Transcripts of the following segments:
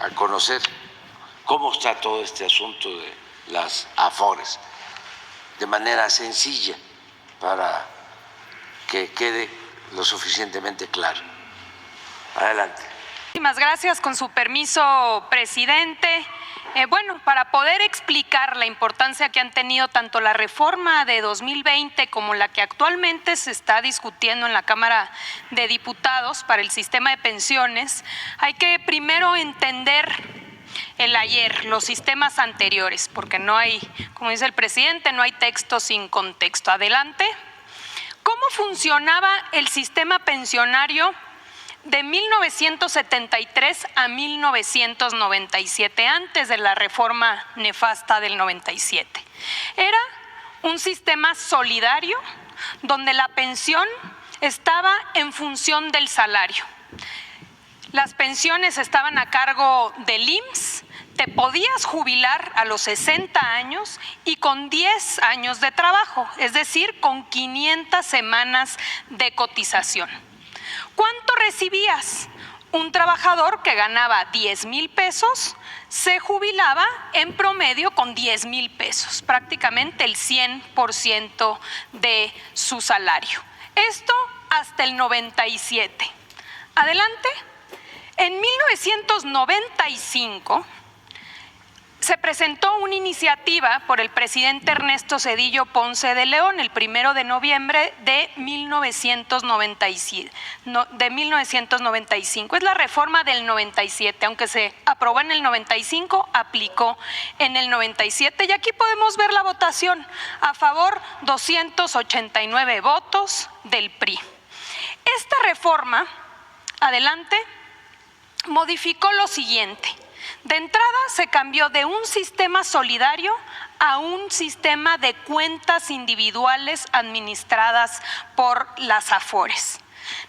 a conocer cómo está todo este asunto de las AFORES de manera sencilla para que quede lo suficientemente claro. Adelante. Muchísimas gracias. Con su permiso, presidente. Bueno, para poder explicar la importancia que han tenido tanto la reforma de 2020 como la que actualmente se está discutiendo en la Cámara de Diputados para el sistema de pensiones, hay que primero entender el ayer, los sistemas anteriores, porque no hay, como dice el presidente, no hay texto sin contexto. Adelante. ¿Cómo funcionaba el sistema pensionario de 1973 a 1997, antes de la reforma nefasta del 97? Era un sistema solidario donde la pensión estaba en función del salario. Las pensiones estaban a cargo del IMSS, te podías jubilar a los 60 años y con 10 años de trabajo, es decir, con 500 semanas de cotización. ¿Cuánto recibías? Un trabajador que ganaba 10,000 pesos se jubilaba en promedio con 10,000 pesos, prácticamente el 100% de su salario. Esto hasta el 97. Adelante. En 1995 se presentó una iniciativa por el presidente Ernesto Zedillo Ponce de León el 1 de noviembre de 1995. Es la reforma del 97, aunque se aprobó en el 95, aplicó en el 97. Y aquí podemos ver la votación. A favor, 289 votos del PRI. Esta reforma, adelante, modificó lo siguiente. De entrada se cambió de un sistema solidario a un sistema de cuentas individuales administradas por las AFORES.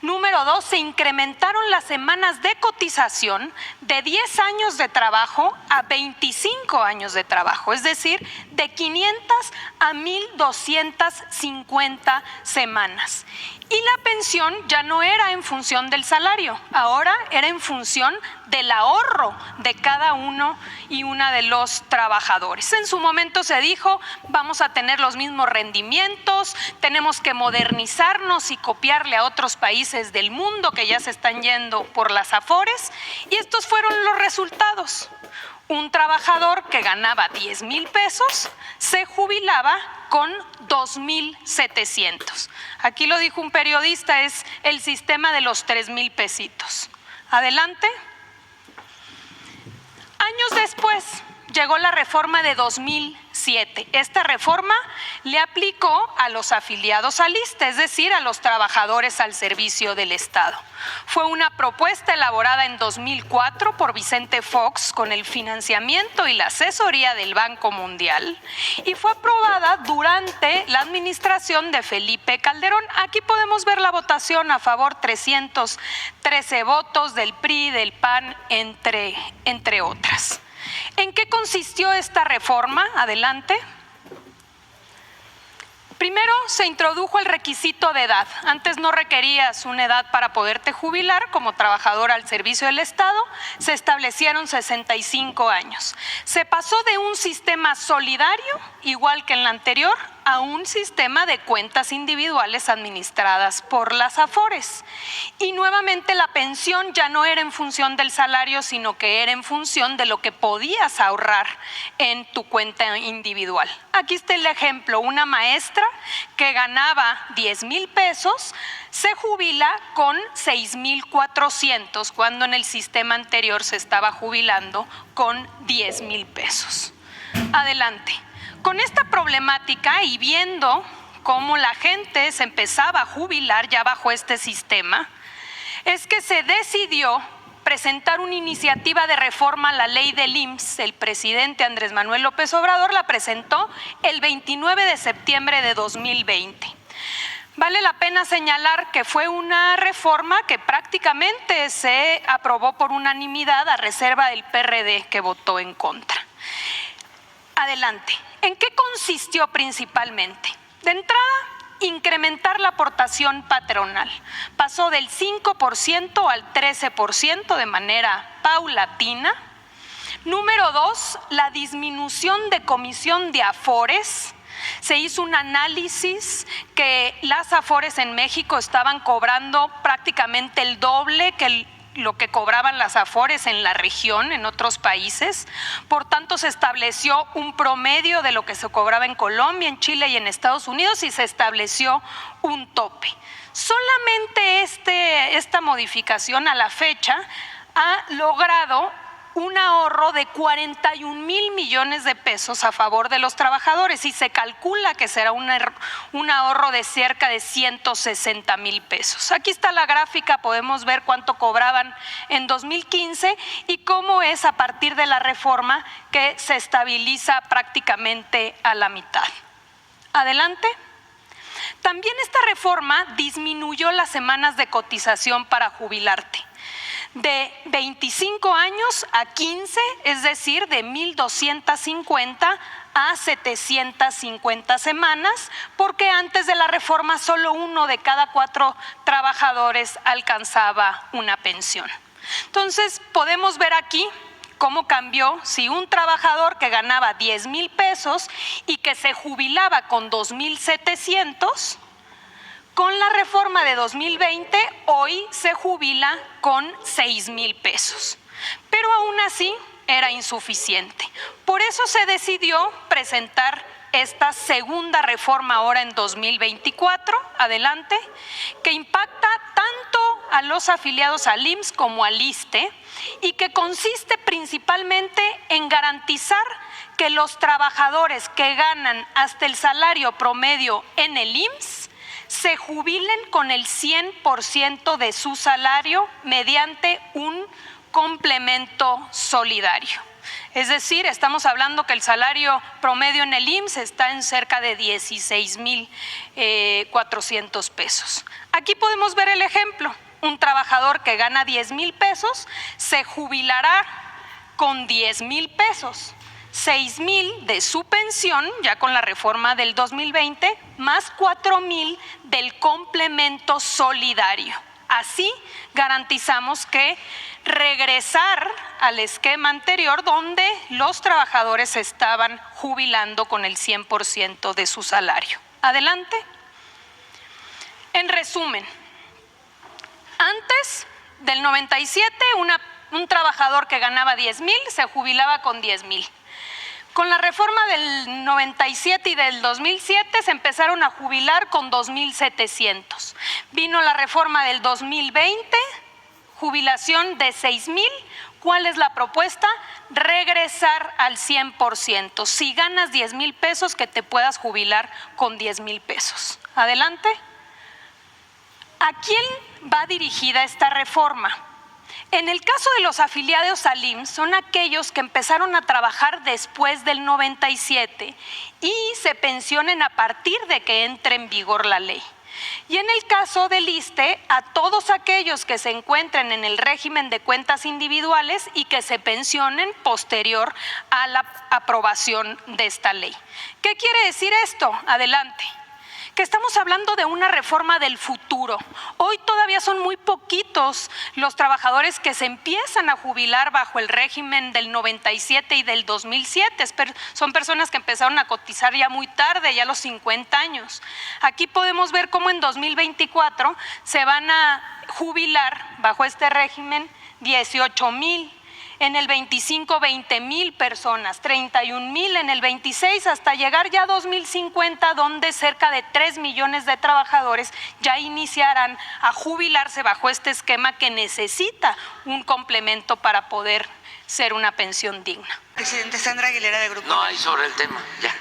Número 2, se incrementaron las semanas de cotización de 10 años de trabajo a 25 años de trabajo, es decir, de 500 a 1,250 semanas. Y la pensión ya no era en función del salario, ahora era en función del ahorro de cada uno y una de los trabajadores. En su momento se dijo, vamos a tener los mismos rendimientos, tenemos que modernizarnos y copiarle a otros países del mundo que ya se están yendo por las AFORES, y estos fueron los resultados. Un trabajador que ganaba 10,000 pesos se jubilaba con 2,700. Aquí lo dijo un periodista, es el sistema de los 3,000 pesitos. Adelante. Años después llegó la reforma de 2007. Esta reforma le aplicó a los afiliados al ISSSTE, es decir, a los trabajadores al servicio del Estado. Fue una propuesta elaborada en 2004 por Vicente Fox con el financiamiento y la asesoría del Banco Mundial y fue aprobada durante la administración de Felipe Calderón. Aquí podemos ver la votación: a favor 313 votos del PRI, del PAN, entre otras. ¿En qué consistió esta reforma? Adelante. Primero, se introdujo el requisito de edad. Antes no requerías una edad para poderte jubilar como trabajador al servicio del Estado. Se establecieron 65 años. Se pasó de un sistema solidario, igual que en la anterior, a un sistema de cuentas individuales administradas por las AFORES. Y nuevamente la pensión ya no era en función del salario, sino que era en función de lo que podías ahorrar en tu cuenta individual. Aquí está el ejemplo: una maestra que ganaba 10,000 pesos se jubila con 6,400, cuando en el sistema anterior se estaba jubilando con 10,000 pesos. Adelante. Con esta problemática y viendo cómo la gente se empezaba a jubilar ya bajo este sistema, es que se decidió presentar una iniciativa de reforma a la ley del IMSS. El presidente Andrés Manuel López Obrador la presentó el 29 de septiembre de 2020. Vale la pena señalar que fue una reforma que prácticamente se aprobó por unanimidad, a reserva del PRD, que votó en contra. Adelante. ¿En qué consistió principalmente? De entrada, incrementar la aportación patronal. Pasó del 5% al 13% de manera paulatina. Número 2, la disminución de comisión de afores. Se hizo un análisis que las afores en México estaban cobrando prácticamente el doble que lo que cobraban las afores en la región, en otros países. Por tanto, se estableció un promedio de lo que se cobraba en Colombia, en Chile y en Estados Unidos y se estableció un tope. Solamente esta modificación a la fecha ha logrado un ahorro de 41,000 millones de pesos a favor de los trabajadores y se calcula que será un ahorro de cerca de 160,000 pesos. Aquí está la gráfica, podemos ver cuánto cobraban en 2015 y cómo es a partir de la reforma que se estabiliza prácticamente a la mitad. Adelante. También esta reforma disminuyó las semanas de cotización para jubilarte. De 25 años a 15, es decir, de 1,250 a 750 semanas, porque antes de la reforma solo 1 de cada 4 trabajadores alcanzaba una pensión. Entonces, podemos ver aquí cómo cambió si un trabajador que ganaba 10,000 pesos y que se jubilaba con 2,700, con la reforma de 2020, hoy se jubila con 6,000 pesos. Pero aún así era insuficiente. Por eso se decidió presentar esta segunda reforma ahora en 2024, adelante, que impacta tanto a los afiliados al IMSS como al ISSSTE y que consiste principalmente en garantizar que los trabajadores que ganan hasta el salario promedio en el IMSS se jubilen con el 100% de su salario mediante un complemento solidario. Es decir, estamos hablando que el salario promedio en el IMSS está en cerca de 16,400 pesos. Aquí podemos ver el ejemplo. Un trabajador que gana 10,000 pesos se jubilará con 10,000 pesos. 6,000 de su pensión, ya con la reforma del 2020, más 4,000 del complemento solidario. Así garantizamos que regresar al esquema anterior donde los trabajadores se estaban jubilando con el 100% de su salario. Adelante. En resumen, antes del 97, un trabajador que ganaba 10,000 se jubilaba con 10,000. Con la reforma del 97 y del 2007 se empezaron a jubilar con 2,700. Vino la reforma del 2020, jubilación de 6,000. ¿Cuál es la propuesta? Regresar al 100%. Si ganas 10,000 pesos, que te puedas jubilar con 10,000 pesos. Adelante. ¿A quién va dirigida esta reforma? En el caso de los afiliados al IMSS, son aquellos que empezaron a trabajar después del 97 y se pensionen a partir de que entre en vigor la ley. Y en el caso del ISSSTE, a todos aquellos que se encuentren en el régimen de cuentas individuales y que se pensionen posterior a la aprobación de esta ley. ¿Qué quiere decir esto? Adelante. Que estamos hablando de una reforma del futuro. Hoy todavía son muy poquitos los trabajadores que se empiezan a jubilar bajo el régimen del 97 y del 2007. Son personas que empezaron a cotizar ya muy tarde, ya a los 50 años. Aquí podemos ver cómo en 2024 se van a jubilar bajo este régimen 18,000. En el 25, 20,000 personas, 31,000 en el 26, hasta llegar ya a 2050, donde cerca de 3 millones de trabajadores ya iniciarán a jubilarse bajo este esquema que necesita un complemento para poder ser una pensión digna. Presidente, Sandra Aguilera, de Grupo. No hay sobre el tema, ya.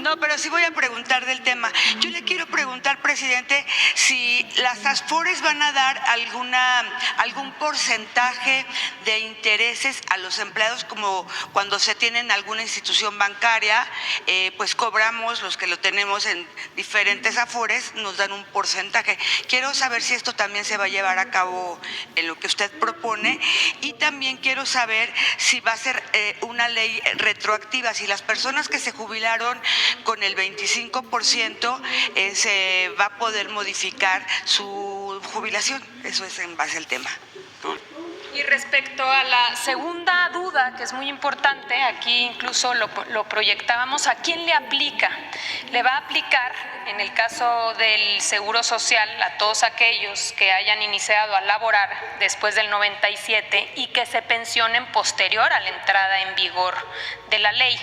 No, pero sí voy a preguntar del tema. Yo le quiero preguntar, presidente, si las AFORES van a dar algún porcentaje de intereses a los empleados, como cuando se tiene en alguna institución bancaria, pues cobramos, los que lo tenemos en diferentes AFORES, nos dan un porcentaje. Quiero saber si esto también se va a llevar a cabo en lo que usted propone, y también quiero saber si va a ser una ley retroactiva, si las personas que se jubilaron con el 25% se va a poder modificar su jubilación. Eso es en base al tema. Y respecto a la segunda duda, que es muy importante, aquí incluso lo proyectábamos, ¿a quién le aplica? Le va a aplicar, en el caso del Seguro Social, a todos aquellos que hayan iniciado a laborar después del 97 y que se pensionen posterior a la entrada en vigor de la ley,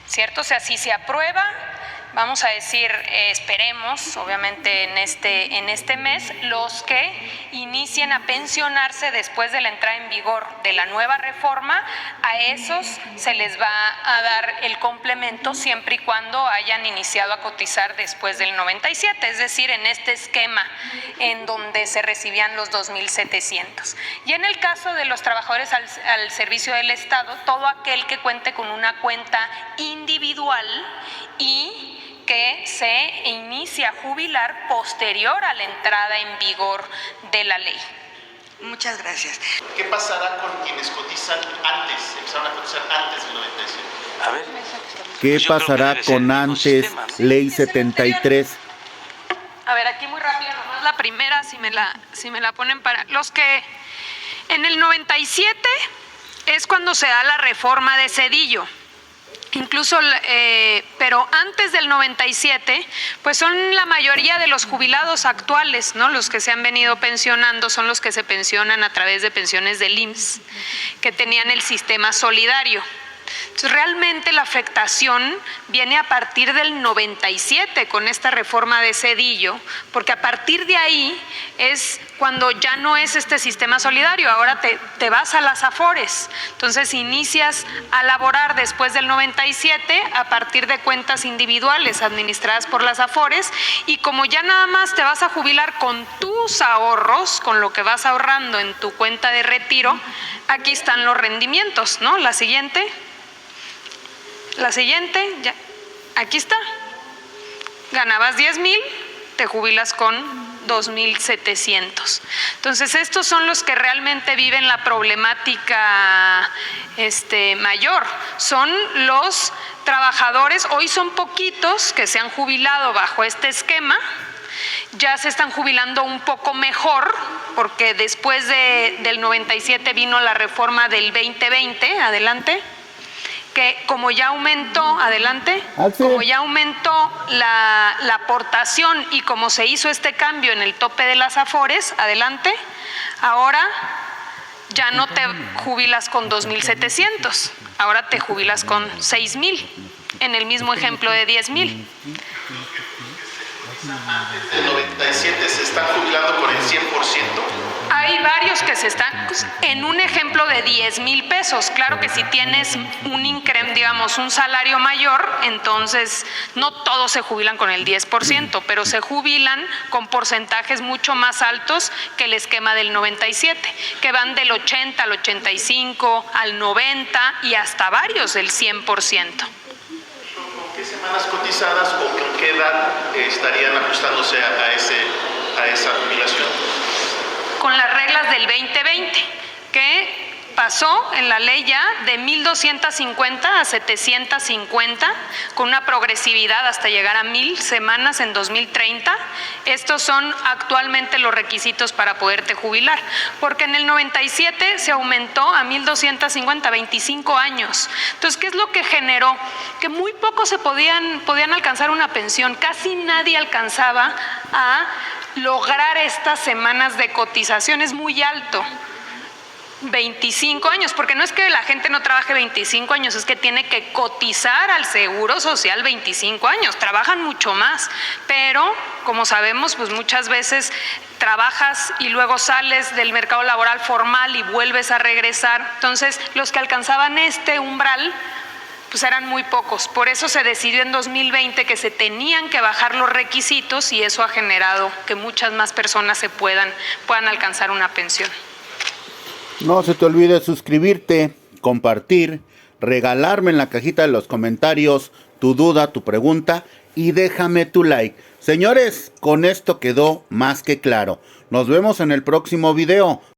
¿cierto? O sea, si se aprueba, vamos a decir, esperemos, obviamente en este mes, los que inicien a pensionarse después de la entrada en vigor de la nueva reforma, a esos se les va a dar el complemento siempre y cuando hayan iniciado a cotizar después del 97, es decir, en este esquema en donde se recibían los 2.700. Y en el caso de los trabajadores al servicio del Estado, todo aquel que cuente con una cuenta individual y que se inicia a jubilar posterior a la entrada en vigor de la ley. Muchas gracias. ¿Qué pasará con quienes cotizan antes, empezaron a cotizar antes del 97? A ver. ¿Qué Yo creo que pasará debe ser con el mismo antes sistema, ¿no? Ley 73? A ver, aquí muy rápido, nomás la primera, si me la ponen para los que en el 97 es cuando se da la reforma de Zedillo. Incluso, pero antes del 97, pues son la mayoría de los jubilados actuales, ¿no? Los que se han venido pensionando son los que se pensionan a través de pensiones del IMSS, que tenían el sistema solidario. Entonces, realmente la afectación viene a partir del 97 con esta reforma de Zedillo, porque a partir de ahí es cuando ya no es este sistema solidario, ahora te vas a las AFORES. Entonces inicias a laborar después del 97 a partir de cuentas individuales administradas por las AFORES, y como ya nada más te vas a jubilar con tus ahorros, con lo que vas ahorrando en tu cuenta de retiro, aquí están los rendimientos, ¿no? La siguiente, ya, aquí está. Ganabas 10,000, te jubilas con 2,700. Entonces, estos son los que realmente viven la problemática mayor. Son los trabajadores, hoy son poquitos que se han jubilado bajo este esquema. Ya se están jubilando un poco mejor, porque después del 97 vino la reforma del 2020, adelante, que como ya aumentó, adelante, como ya aumentó la aportación y como se hizo este cambio en el tope de las AFORES, adelante, ahora ya no te jubilas con 2,700, ahora te jubilas con 6,000, en el mismo ejemplo de 10,000. Antes del 97 se están jubilando con el 100%. Hay varios que se están, en un ejemplo de 10,000 pesos, claro que si tienes un incremento, digamos, un salario mayor, entonces no todos se jubilan con el 10%, pero se jubilan con porcentajes mucho más altos que el esquema del 97, que van del 80 al 85, al 90 y hasta varios del 100%. ¿Qué semanas cotizadas o con qué edad estarían ajustándose a esa jubilación? Con las reglas del 2020, que pasó en la ley ya de 1,250 a 750, con una progresividad hasta llegar a 1,000 semanas en 2030. Estos son actualmente los requisitos para poderte jubilar, porque en el 97 se aumentó a 1,250, 25 años. Entonces, ¿qué es lo que generó? Que muy pocos podían alcanzar una pensión, casi nadie alcanzaba a lograr estas semanas de cotización. Es muy alto. 25 años, porque no es que la gente no trabaje 25 años, es que tiene que cotizar al Seguro Social 25 años, trabajan mucho más, pero como sabemos, pues muchas veces trabajas y luego sales del mercado laboral formal y vuelves a regresar. Entonces, los que alcanzaban este umbral, pues eran muy pocos. Por eso se decidió en 2020 que se tenían que bajar los requisitos, y eso ha generado que muchas más personas puedan alcanzar una pensión. No se te olvide suscribirte, compartir, regalarme en la cajita de los comentarios tu duda, tu pregunta, y déjame tu like. Señores, con esto quedó más que claro. Nos vemos en el próximo video.